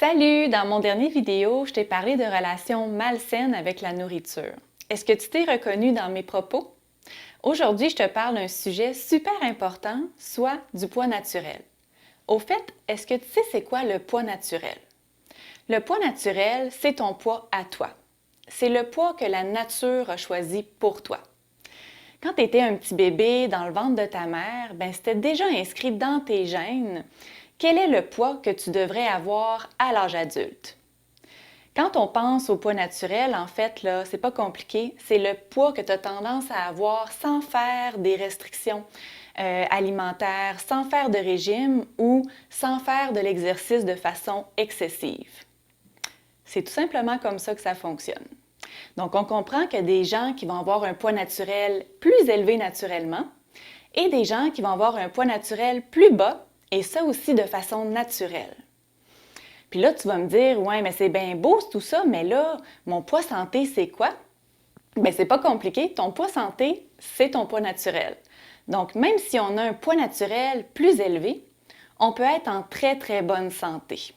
Salut! Dans mon dernier vidéo, je t'ai parlé de relations malsaines avec la nourriture. Est-ce que tu t'es reconnu dans mes propos? Aujourd'hui, je te parle d'un sujet super important, soit du poids naturel. Au fait, est-ce que tu sais c'est quoi le poids naturel? Le poids naturel, c'est ton poids à toi. C'est le poids que la nature a choisi pour toi. Quand tu étais un petit bébé dans le ventre de ta mère, c'était déjà inscrit dans tes gènes quel est le poids que tu devrais avoir à l'âge adulte. Quand on pense au poids naturel, en fait, là, c'est pas compliqué, c'est le poids que tu as tendance à avoir sans faire des restrictions alimentaires, sans faire de régime ou sans faire de l'exercice de façon excessive. C'est tout simplement comme ça que ça fonctionne. Donc, on comprend qu'il y a des gens qui vont avoir un poids naturel plus élevé naturellement et des gens qui vont avoir un poids naturel plus bas, et ça aussi de façon naturelle. Puis là, tu vas me dire, ouais, mais c'est bien beau tout ça, mais là, mon poids santé, c'est quoi? Bien, c'est pas compliqué. Ton poids santé, c'est ton poids naturel. Donc, même si on a un poids naturel plus élevé, on peut être en très, très bonne santé.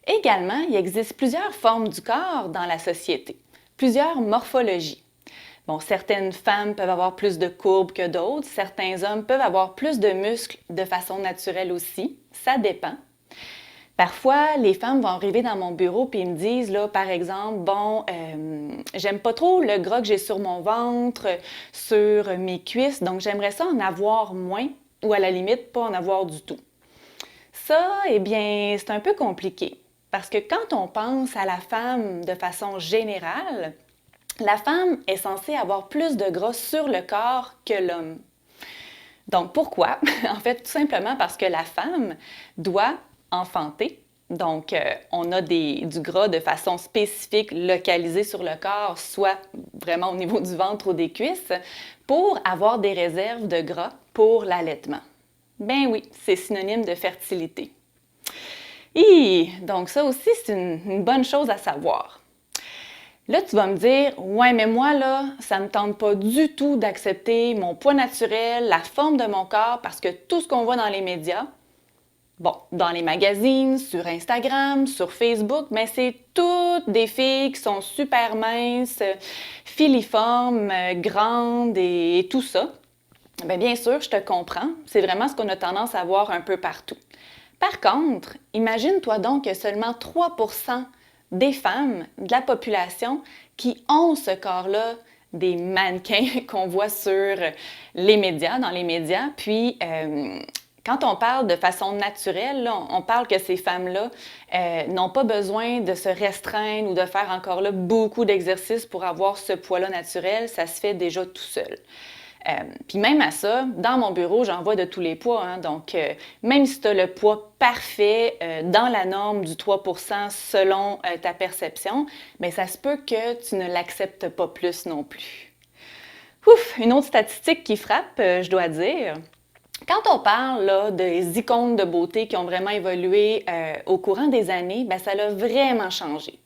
Également, il existe plusieurs formes du corps dans la société, plusieurs morphologies. Bon, certaines femmes peuvent avoir plus de courbes que d'autres, certains hommes peuvent avoir plus de muscles de façon naturelle aussi, ça dépend. Parfois, les femmes vont arriver dans mon bureau et me disent, là, par exemple, j'aime pas trop le gras que j'ai sur mon ventre, sur mes cuisses, donc j'aimerais ça en avoir moins ou à la limite pas en avoir du tout. Ça, eh bien, c'est un peu compliqué parce que quand on pense à la femme de façon générale, la femme est censée avoir plus de gras sur le corps que l'homme. Donc, pourquoi? En fait, tout simplement parce que la femme doit enfanter. Donc, on a du gras de façon spécifique localisé sur le corps, soit vraiment au niveau du ventre ou des cuisses, pour avoir des réserves de gras pour l'allaitement. Ben oui, c'est synonyme de fertilité. Donc ça aussi, c'est une bonne chose à savoir. Là, tu vas me dire, ouais, mais moi, là, ça ne me tente pas du tout d'accepter mon poids naturel, la forme de mon corps, parce que tout ce qu'on voit dans les médias, dans les magazines, sur Instagram, sur Facebook, mais c'est toutes des filles qui sont super minces, filiformes, grandes et tout ça. Bien sûr, je te comprends. C'est vraiment ce qu'on a tendance à voir un peu partout. Par contre, imagine-toi donc que seulement 3% des femmes de la population qui ont ce corps-là, des mannequins qu'on voit sur les médias, dans les médias. Puis, quand on parle de façon naturelle, là, on parle que ces femmes-là n'ont pas besoin de se restreindre ou de faire encore là beaucoup d'exercices pour avoir ce poids-là naturel. Ça se fait déjà tout seul. Puis même à ça, dans mon bureau, j'en vois de tous les poids. Donc, même si tu as le poids parfait dans la norme du 3% selon ta perception, bien, ça se peut que tu ne l'acceptes pas plus non plus. Ouf! Une autre statistique qui frappe, je dois dire. Quand on parle là, des icônes de beauté qui ont vraiment évolué au courant des années, ça a vraiment changé.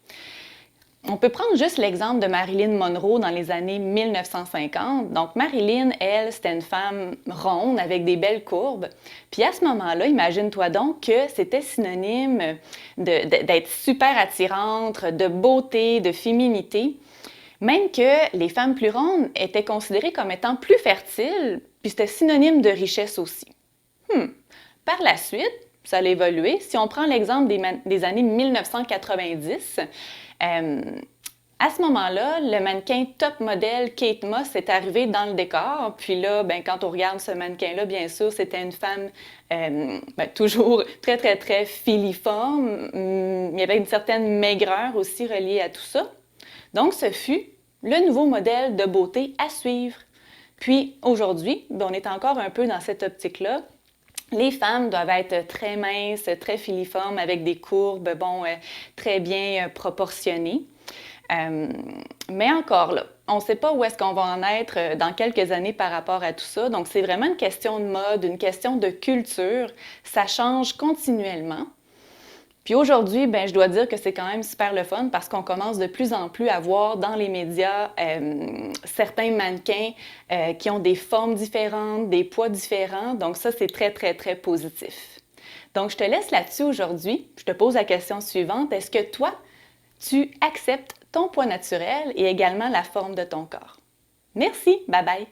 On peut prendre juste l'exemple de Marilyn Monroe dans les années 1950. Donc, Marilyn, elle, c'était une femme ronde avec des belles courbes. Puis à ce moment-là, imagine-toi donc que c'était synonyme d'être super attirante, de beauté, de féminité. Même que les femmes plus rondes étaient considérées comme étant plus fertiles, puis c'était synonyme de richesse aussi. Par la suite, ça a évolué. Si on prend l'exemple des années 1990, à ce moment-là, le mannequin top modèle Kate Moss est arrivé dans le décor. Puis là, quand on regarde ce mannequin-là, bien sûr, c'était une femme toujours très, très, très filiforme. Il y avait une certaine maigreur aussi reliée à tout ça. Donc, ce fut le nouveau modèle de beauté à suivre. Puis aujourd'hui, on est encore un peu dans cette optique-là. Les femmes doivent être très minces, très filiformes, avec des courbes, très bien proportionnées. Mais encore là, on ne sait pas où est-ce qu'on va en être dans quelques années par rapport à tout ça. Donc, c'est vraiment une question de mode, une question de culture. Ça change continuellement. Puis aujourd'hui, je dois dire que c'est quand même super le fun parce qu'on commence de plus en plus à voir dans les médias certains mannequins qui ont des formes différentes, des poids différents. Donc ça, c'est très, très, très positif. Donc, je te laisse là-dessus aujourd'hui. Je te pose la question suivante. Est-ce que toi, tu acceptes ton poids naturel et également la forme de ton corps? Merci, bye bye!